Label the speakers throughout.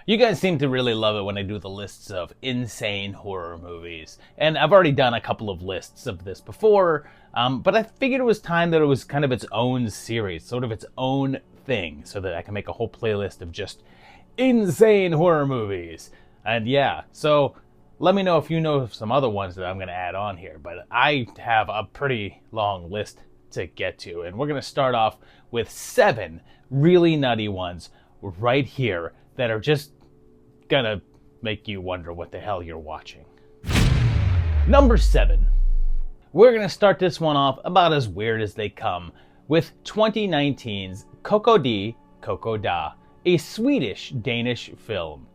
Speaker 1: You guys seem to really love it when I do the lists of insane horror movies. And I've already done a couple of lists of this before, but I figured it was time that it was kind of its own series, sort of its own thing, so that I can make a whole playlist of just insane horror movies. And yeah, so let me know if you know of some other ones that I'm going to add on here, but I have a pretty long list to get to, and we're going to start off with 7 really nutty ones right here that are just gonna make you wonder what the hell you're watching. Number 7. We're gonna start this one off about as weird as they come with 2019's Coco-di-Coco-da, a Swedish-Danish film.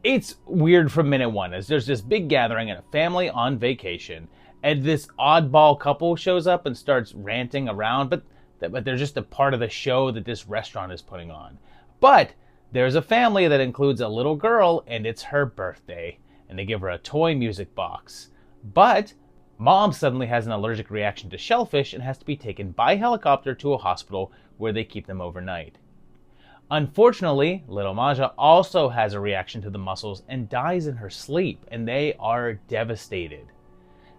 Speaker 1: It's weird from minute one, as there's this big gathering and a family on vacation, and this oddball couple shows up and starts ranting around, but they're just a part of the show that this restaurant is putting on. But there's a family that includes a little girl, and it's her birthday, and they give her a toy music box. But mom suddenly has an allergic reaction to shellfish and has to be taken by helicopter to a hospital where they keep them overnight. Unfortunately, little Maja also has a reaction to the mussels and dies in her sleep, and they are devastated.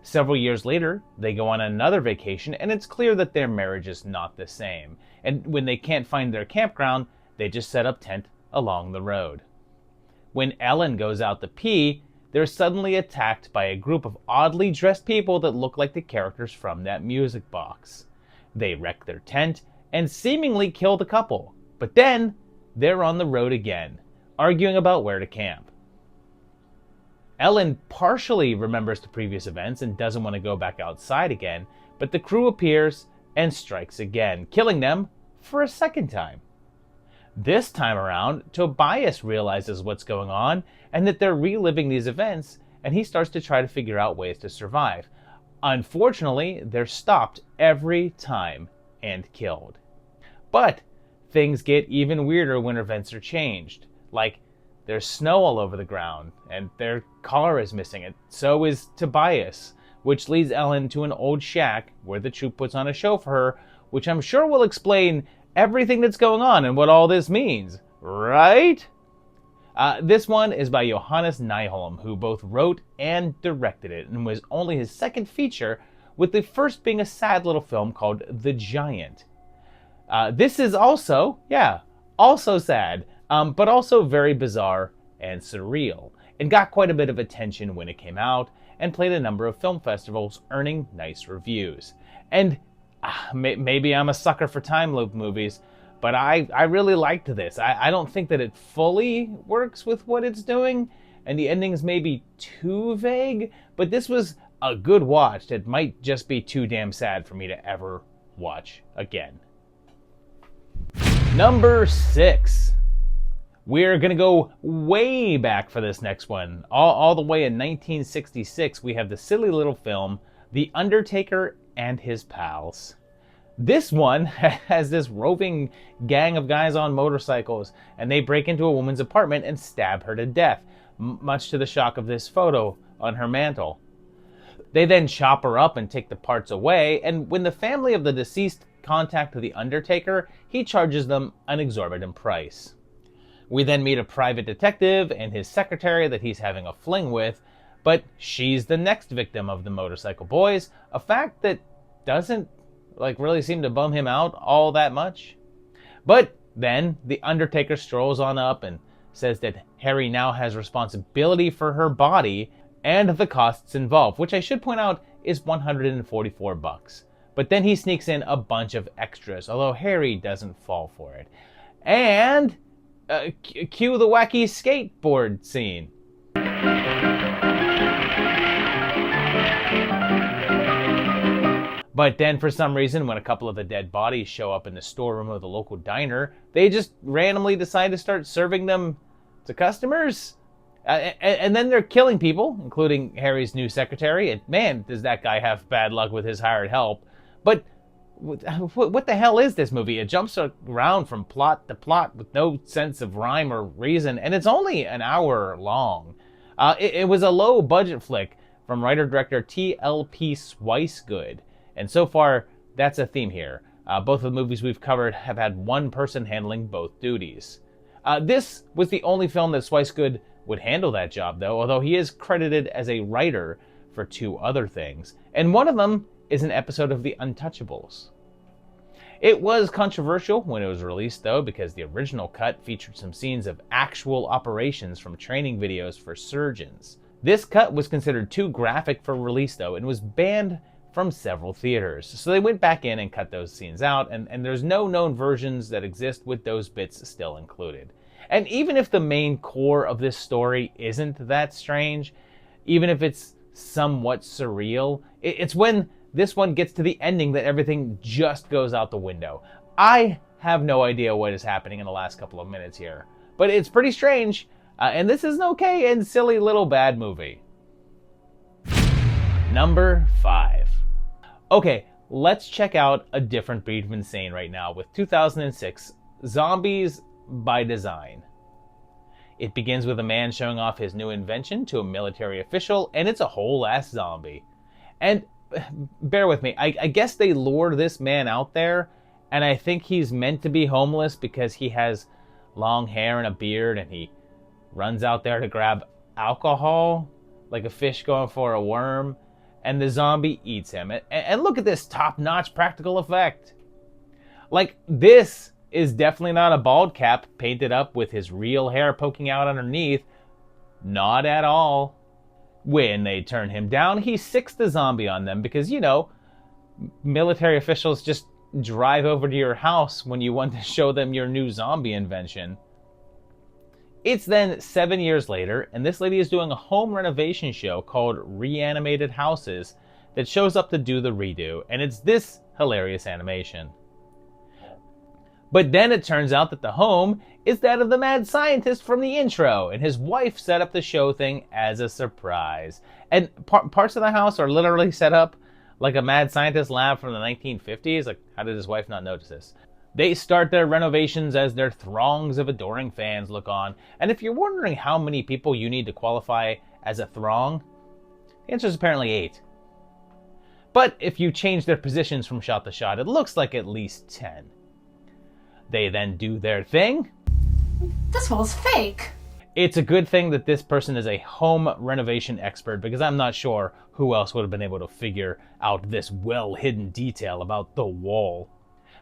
Speaker 1: Several years later, they go on another vacation, and it's clear that their marriage is not the same. And when they can't find their campground, they just set up tent along the road. When Ellen goes out to pee, they're suddenly attacked by a group of oddly dressed people that look like the characters from that music box. They wreck their tent and seemingly kill the couple, but then they're on the road again, arguing about where to camp. Ellen partially remembers the previous events and doesn't want to go back outside again, but the crew appears and strikes again, killing them for a second time. This time around, Tobias realizes what's going on and that they're reliving these events, and he starts to try to figure out ways to survive. Unfortunately, they're stopped every time and killed. But things get even weirder when events are changed. Like, there's snow all over the ground, and their car is missing, and so is Tobias, which leads Ellen to an old shack where the troupe puts on a show for her, which I'm sure will explain everything that's going on and what all this means, right? This one is by Johannes Nyholm, who both wrote and directed it, and was only his second feature, with the first being a sad little film called The Giant. This is also sad, but also very bizarre and surreal, and got quite a bit of attention when it came out, and played a number of film festivals, earning nice reviews. And maybe I'm a sucker for time loop movies, but I really liked this. I don't think that it fully works with what it's doing, and the endings may be too vague, but this was a good watch that might just be too damn sad for me to ever watch again. Number 6. We're going to go way back for this next one. All the way in 1966, we have the silly little film, The Undertaker and His Pals. This one has this roving gang of guys on motorcycles, and they break into a woman's apartment and stab her to death, much to the shock of this photo on her mantle. They then chop her up and take the parts away, and when the family of the deceased contact the Undertaker, he charges them an exorbitant price. We then meet a private detective and his secretary that he's having a fling with, but she's the next victim of the motorcycle boys, a fact that doesn't really seem to bum him out all that much. But then the Undertaker strolls on up and says that Harry now has responsibility for her body and the costs involved, which I should point out is $144. But then he sneaks in a bunch of extras, although Harry doesn't fall for it. And cue the wacky skateboard scene. But then for some reason, when a couple of the dead bodies show up in the storeroom of the local diner, they just randomly decide to start serving them to customers. And then they're killing people, including Harry's new secretary. And man, does that guy have bad luck with his hired help. But what the hell is this movie? It jumps around from plot to plot with no sense of rhyme or reason, and it's only an hour long. It was a low-budget flick from writer-director T.L.P. Swicegood, and so far, that's a theme here. Both of the movies we've covered have had one person handling both duties. This was the only film that Swicegood would handle that job, though, although he is credited as a writer for 2 other things. And one of them is an episode of The Untouchables. It was controversial when it was released, though, because the original cut featured some scenes of actual operations from training videos for surgeons. This cut was considered too graphic for release, though, and was banned from several theaters. So they went back in and cut those scenes out, and there's no known versions that exist with those bits still included. And even if the main core of this story isn't that strange, even if it's somewhat surreal, it's when this one gets to the ending that everything just goes out the window. I have no idea what is happening in the last couple of minutes here, but it's pretty strange, and this is an okay and silly little bad movie. Number 5. Okay, let's check out a different breed of insane right now with 2006 Zombies by Design. It begins with a man showing off his new invention to a military official, and it's a whole-ass zombie. And bear with me, I guess they lured this man out there, and I think he's meant to be homeless because he has long hair and a beard, and he runs out there to grab alcohol, like a fish going for a worm, and the zombie eats him. And look at this top-notch practical effect. Like, this is definitely not a bald cap painted up with his real hair poking out underneath. Not at all. When they turn him down, he sicks the zombie on them because, you know, military officials just drive over to your house when you want to show them your new zombie invention. It's then 7 years later, and this lady is doing a home renovation show called Reanimated Houses that shows up to do the redo, and it's this hilarious animation. But then it turns out that the home is that of the mad scientist from the intro, and his wife set up the show thing as a surprise. And parts of the house are literally set up like a mad scientist lab from the 1950s. Like, how did his wife not notice this? They start their renovations as their throngs of adoring fans look on. And if you're wondering how many people you need to qualify as a throng, the answer is apparently 8. But if you change their positions from shot to shot, it looks like at least 10. They then do their thing.
Speaker 2: This wall's fake.
Speaker 1: It's a good thing that this person is a home renovation expert, because I'm not sure who else would have been able to figure out this well-hidden detail about the wall.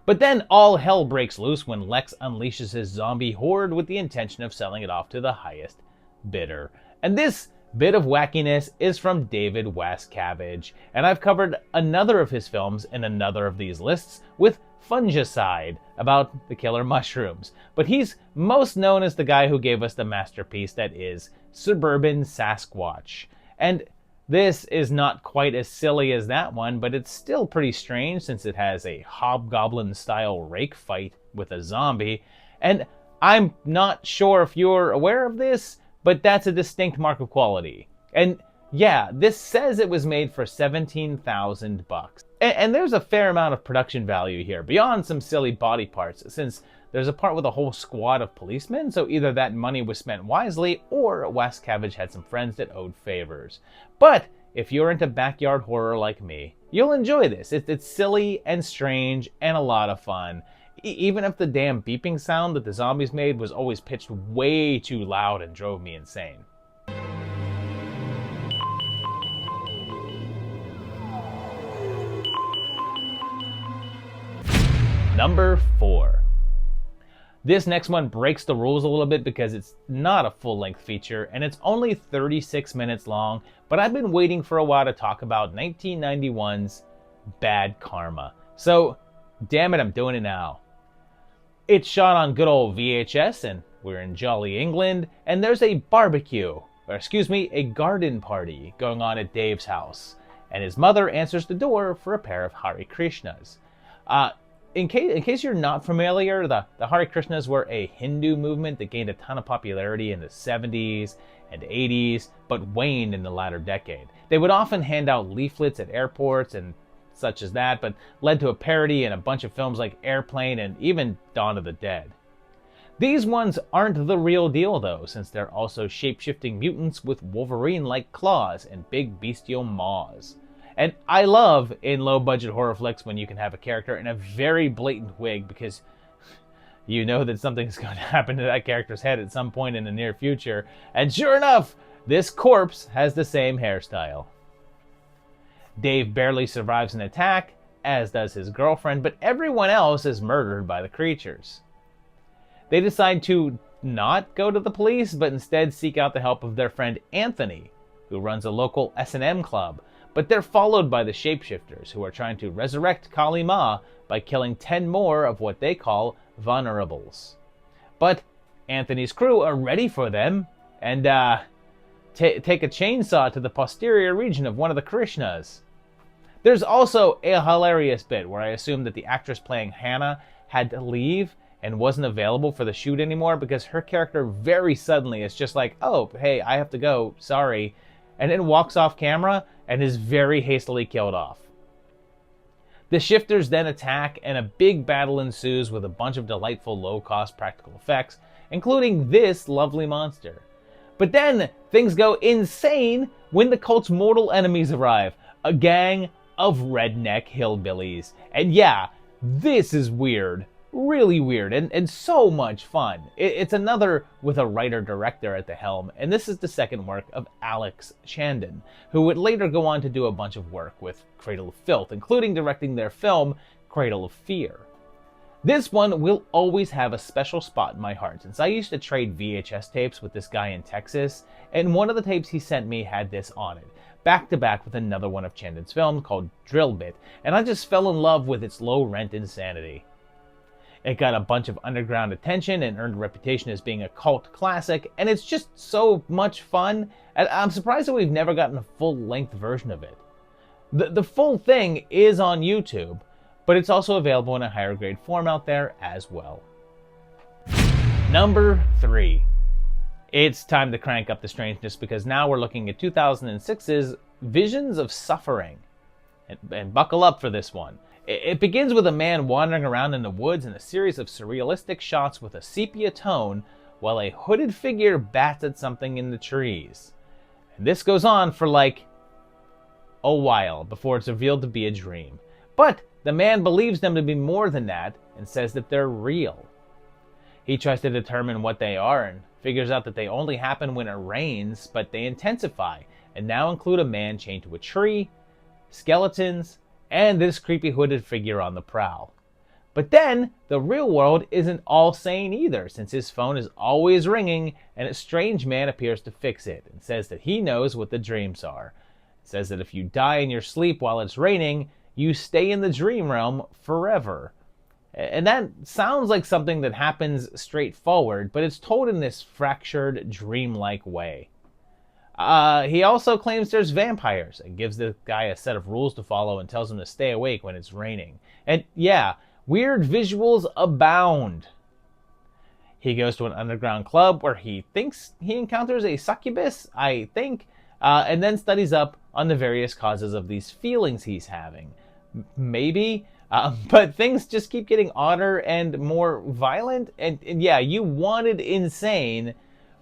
Speaker 1: But then all hell breaks loose when Lex unleashes his zombie horde with the intention of selling it off to the highest bidder. And this bit of wackiness is from David Wascavage, and I've covered another of his films in another of these lists with Fungicide, about the killer mushrooms. But he's most known as the guy who gave us the masterpiece that is Suburban Sasquatch. And this is not quite as silly as that one, but it's still pretty strange since it has a hobgoblin-style rake fight with a zombie. And I'm not sure if you're aware of this, but that's a distinct mark of quality. And yeah, this says it was made for $17,000. And there's a fair amount of production value here, beyond some silly body parts, since there's a part with a whole squad of policemen, so either that money was spent wisely, or Wascavage had some friends that owed favors. But if you're into backyard horror like me, you'll enjoy this. It's silly and strange and a lot of fun. Even if the damn beeping sound that the zombies made was always pitched way too loud and drove me insane. Number 4. This next one breaks the rules a little bit because it's not a full-length feature and it's only 36 minutes long, but I've been waiting for a while to talk about 1991's Bad Karma. So, damn it, I'm doing it now. It's shot on good old VHS, and we're in jolly England, and there's a a garden party going on at Dave's house, and his mother answers the door for a pair of Hare Krishnas. In case you're not familiar, the Hare Krishnas were a Hindu movement that gained a ton of popularity in the 70s and 80s, but waned in the latter decade. They would often hand out leaflets at airports and such as that, but led to a parody in a bunch of films like Airplane and even Dawn of the Dead. These ones aren't the real deal though, since they're also shape-shifting mutants with Wolverine-like claws and big bestial maws. And I love in low-budget horror flicks when you can have a character in a very blatant wig, because You know that something's going to happen to that character's head at some point in the near future, and sure enough, this corpse has the same hairstyle. Dave barely survives an attack, as does his girlfriend, but everyone else is murdered by the creatures. They decide to not go to the police, but instead seek out the help of their friend Anthony, who runs a local S&M club, but they're followed by the shapeshifters, who are trying to resurrect Kali Ma by killing 10 more of what they call vulnerables. But Anthony's crew are ready for them, and take a chainsaw to the posterior region of one of the Krishnas. There's also a hilarious bit where I assume that the actress playing Hannah had to leave and wasn't available for the shoot anymore because her character very suddenly is just like, oh, hey, I have to go, sorry, and then walks off camera and is very hastily killed off. The shifters then attack, and a big battle ensues with a bunch of delightful low-cost practical effects, including this lovely monster. But then things go insane when the cult's mortal enemies arrive, a gang of redneck hillbillies. And yeah, this is weird. Really weird and so much fun. It's another with a writer-director at the helm, and this is the second work of Alex Chandon, who would later go on to do a bunch of work with Cradle of Filth, including directing their film Cradle of Fear. This one will always have a special spot in my heart, since I used to trade VHS tapes with this guy in Texas, and one of the tapes he sent me had this on it, back to back with another one of Chandon's films called Drill Bit, and I just fell in love with its low-rent insanity. It got a bunch of underground attention and earned a reputation as being a cult classic, and it's just so much fun. And I'm surprised that we've never gotten a full-length version of it. The full thing is on YouTube, but it's also available in a higher grade form out there as well. Number 3. It's time to crank up the strangeness because now we're looking at 2006's Visions of Suffering. And buckle up for this one. It begins with a man wandering around in the woods in a series of surrealistic shots with a sepia tone while a hooded figure bats at something in the trees. And this goes on for like a while before it's revealed to be a dream. But the man believes them to be more than that and says that they're real. He tries to determine what they are and figures out that they only happen when it rains, but they intensify and now include a man chained to a tree, skeletons, and this creepy hooded figure on the prowl. But then, the real world isn't all sane either, since his phone is always ringing and a strange man appears to fix it and says that he knows what the dreams are. It says that if you die in your sleep while it's raining, you stay in the dream realm forever. And that sounds like something that happens straightforward, but it's told in this fractured, dreamlike way. He also claims there's vampires and gives the guy a set of rules to follow and tells him to stay awake when it's raining. And yeah, weird visuals abound. He goes to an underground club where he thinks he encounters a succubus, I think, and then studies up on the various causes of these feelings he's having. Maybe, but things just keep getting odder and more violent. And yeah, you wanted insane.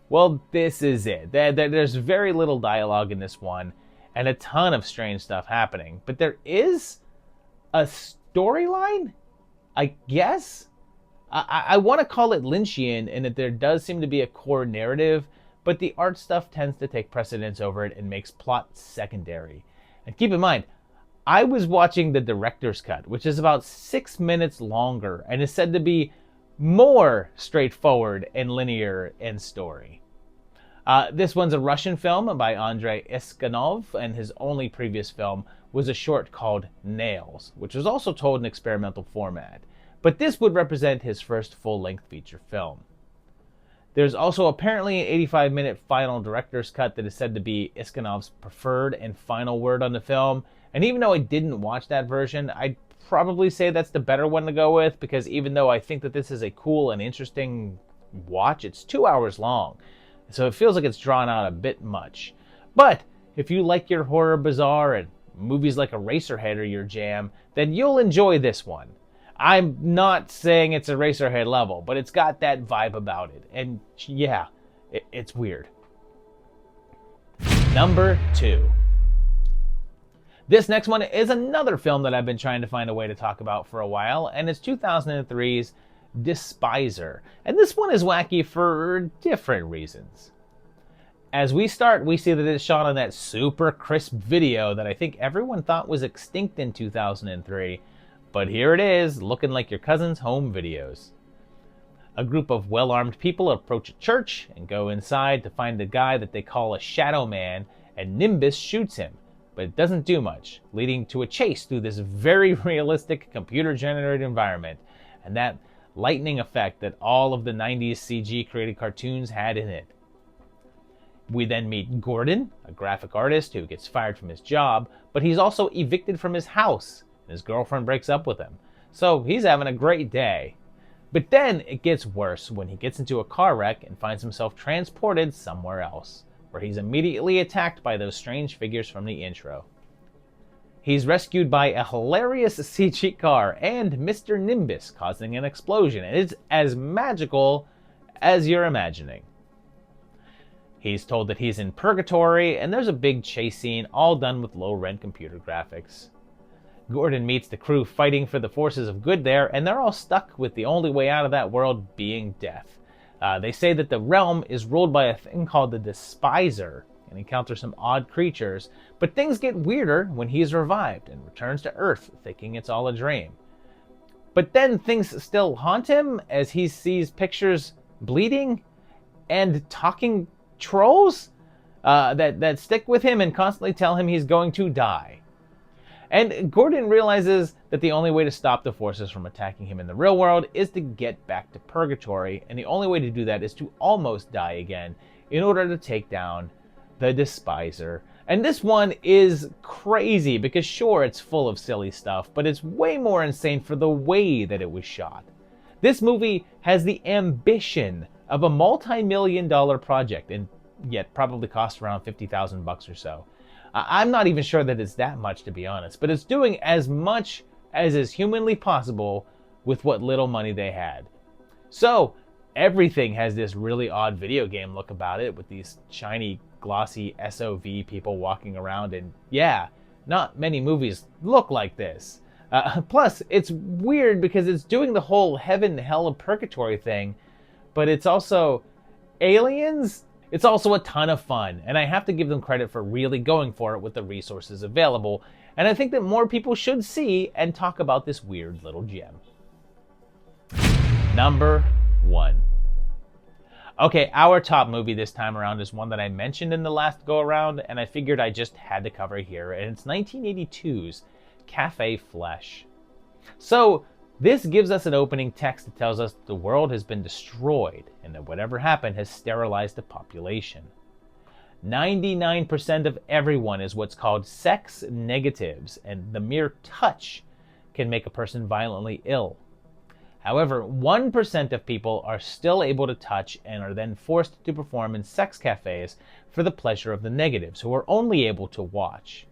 Speaker 1: Well, this is it. There's very little dialogue in this one, and a ton of strange stuff happening. But there is a storyline, I guess? I want to call it Lynchian in that there does seem to be a core narrative, but the art stuff tends to take precedence over it and makes plot secondary. And keep in mind, I was watching the director's cut, which is about 6 minutes longer, and is said to be more straightforward and linear in story. This one's a Russian film by Andrei Iskanov, and his only previous film was a short called Nails, which was also told in experimental format. But this would represent his first full-length feature film. There's also apparently an 85-minute final director's cut that is said to be Iskanov's preferred and final word on the film, and even though I didn't watch that version, I'd probably say that's the better one to go with, because even though I think that this is a cool and interesting watch, it's 2 hours long, so it feels like it's drawn out a bit much. But if you like your horror bazaar and movies like Eraserhead are your jam, then you'll enjoy this one. I'm not saying it's Eraserhead level, but it's got that vibe about it, and yeah, it's weird. Number 2. This next one is another film that I've been trying to find a way to talk about for a while, and it's 2003's Despiser. And this one is wacky for different reasons. As we start, we see that it's shot on that super crisp video that I think everyone thought was extinct in 2003, but here it is, looking like your cousin's home videos. A group of well-armed people approach a church and go inside to find the guy that they call a shadow man, and Nimbus shoots him, but it doesn't do much, leading to a chase through this very realistic computer-generated environment, and that lightning effect that all of the 90s CG created cartoons had in it. We then meet Gordon, a graphic artist who gets fired from his job, but he's also evicted from his house, and his girlfriend breaks up with him. So he's having a great day. But then it gets worse when he gets into a car wreck and finds himself transported somewhere else, where he's immediately attacked by those strange figures from the intro. He's rescued by a hilarious CG car and Mr. Nimbus causing an explosion, and it's as magical as you're imagining. He's told that he's in purgatory, and there's a big chase scene all done with low-rent computer graphics. Gordon meets the crew fighting for the forces of good there, and they're all stuck with the only way out of that world being death. They say that the realm is ruled by a thing called the Despiser, and encounters some odd creatures, but things get weirder when he's revived and returns to Earth, thinking it's all a dream. But then things still haunt him as he sees pictures bleeding and talking trolls that stick with him and constantly tell him he's going to die. And Gordon realizes that the only way to stop the forces from attacking him in the real world is to get back to purgatory, and the only way to do that is to almost die again in order to take down the Despiser. And this one is crazy because sure, it's full of silly stuff, but it's way more insane for the way that it was shot. This movie has the ambition of a multi-million-dollar project, and yet probably cost around $50,000 or so. I'm not even sure that it's that much, to be honest, but it's doing as much as is humanly possible with what little money they had. So everything has this really odd video game look about it, with these shiny, glossy SOV people walking around, and yeah, not many movies look like this. Plus, it's weird because it's doing the whole heaven, hell, and purgatory thing, but it's also aliens. It's also a ton of fun, and I have to give them credit for really going for it with the resources available, and I think that more people should see and talk about this weird little gem. Number 1. Okay, our top movie this time around is one that I mentioned in the last go-around, and I figured I just had to cover here, and it's 1982's Cafe Flesh. So, this gives us an opening text that tells us the world has been destroyed and that whatever happened has sterilized the population. 99% of everyone is what's called sex negatives, and the mere touch can make a person violently ill. However, 1% of people are still able to touch and are then forced to perform in sex cafes for the pleasure of the negatives, who are only able to watch.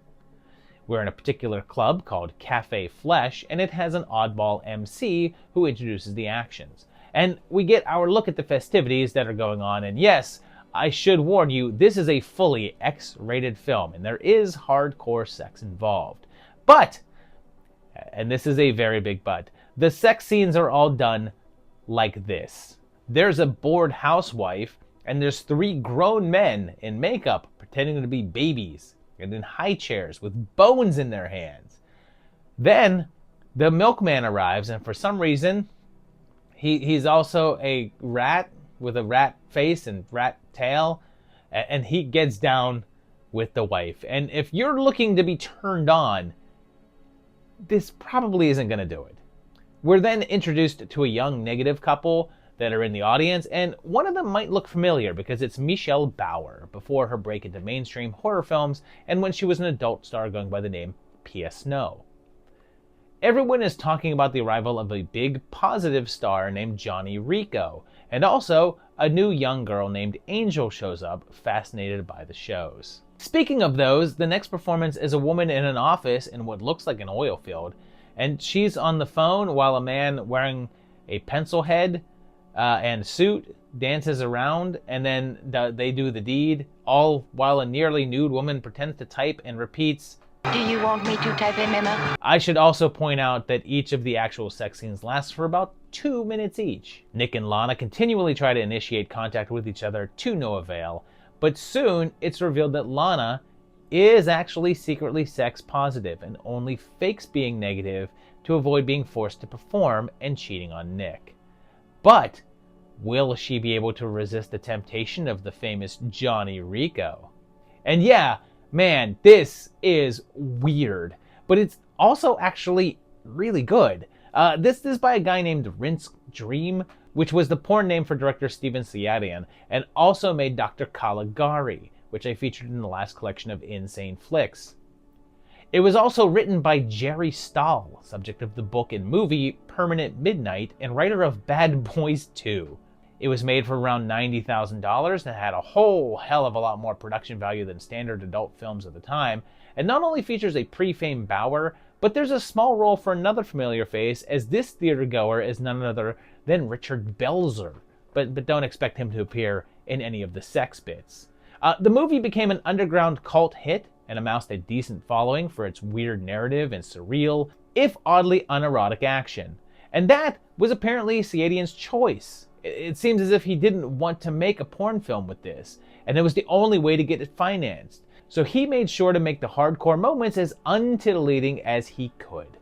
Speaker 1: We're in a particular club called Cafe Flesh, and it has an oddball MC who introduces the actions. And we get our look at the festivities that are going on, and yes, I should warn you, this is a fully X-rated film, and there is hardcore sex involved. But, and this is a very big but, the sex scenes are all done like this. There's a bored housewife, and there's 3 grown men in makeup pretending to be babies, and in high chairs with bones in their hands. Then the milkman arrives, and for some reason he's also a rat with a rat face and rat tail, and he gets down with the wife. And if you're looking to be turned on, this probably isn't going to do it. We're then introduced to a young negative couple that are in the audience, and one of them might look familiar because it's Michelle Bauer before her break into mainstream horror films and when she was an adult star going by the name P.S. Snow. Everyone is talking about the arrival of a big positive star named Johnny Rico, and also a new young girl named Angel shows up, fascinated by the shows. Speaking of those, the next performance is a woman in an office in what looks like an oil field, and she's on the phone while a man wearing a pencil head and suit dances around, and then they do the deed, all while a nearly nude woman pretends to type and repeats,
Speaker 3: Do you want me to type a memo?
Speaker 1: I should also point out that each of the actual sex scenes lasts for about 2 minutes each. Nick and Lana continually try to initiate contact with each other to no avail, but soon it's revealed that Lana is actually secretly sex positive and only fakes being negative to avoid being forced to perform and cheating on Nick. But will she be able to resist the temptation of the famous Johnny Rico? And yeah, man, this is weird, but it's also actually really good. This is by a guy named Rince Dream, which was the porn name for director Steven Siadian, and also made Dr. Caligari, which I featured in the last collection of Insane Flicks. It was also written by Jerry Stahl, subject of the book and movie Permanent Midnight, and writer of Bad Boys 2. It was made for around $90,000 and had a whole hell of a lot more production value than standard adult films of the time, and not only features a pre-fame Bauer, but there's a small role for another familiar face, as this theater goer is none other than Richard Belzer, but don't expect him to appear in any of the sex bits. The movie became an underground cult hit and amassed a decent following for its weird narrative and surreal, if oddly unerotic action. And that was apparently Siadian's choice. It seems as if he didn't want to make a porn film with this, and it was the only way to get it financed. So he made sure to make the hardcore moments as untitillating as he could.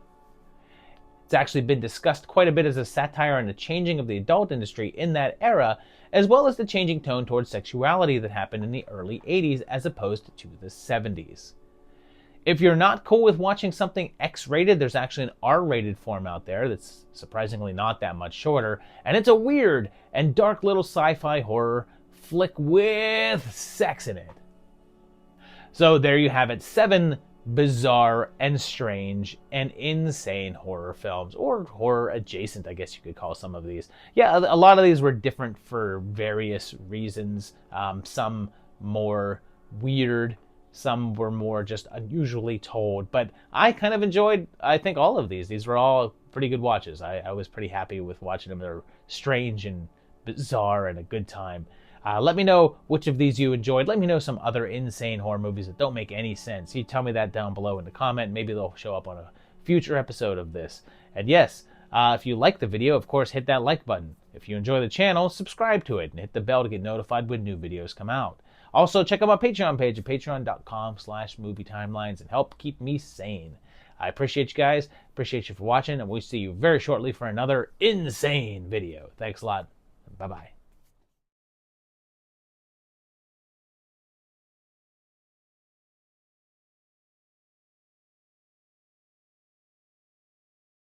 Speaker 1: It's actually been discussed quite a bit as a satire on the changing of the adult industry in that era, as well as the changing tone towards sexuality that happened in the early 80s as opposed to the 70s. If you're not cool with watching something X-rated, there's actually an R-rated form out there that's surprisingly not that much shorter, and it's a weird and dark little sci-fi horror flick with sex in it. So there you have it, 7 bizarre and strange and insane horror films, or horror adjacent, I guess you could call some of these. Yeah, a lot of these were different for various reasons. Some more weird, some were more just unusually told, but I kind of enjoyed, I think, all of these. These were all pretty good watches. I was pretty happy with watching them. They're strange and bizarre and a good time. Let me know which of these you enjoyed. Let me know some other insane horror movies that don't make any sense. You tell me that down below in the comment. Maybe they'll show up on a future episode of this. And yes, if you like the video, of course, hit that like button. If you enjoy the channel, subscribe to it and hit the bell to get notified when new videos come out. Also, check out my Patreon page at patreon.com/movietimelines and help keep me sane. I appreciate you guys. Appreciate you for watching, and we'll see you very shortly for another insane video. Thanks a lot. Bye-bye.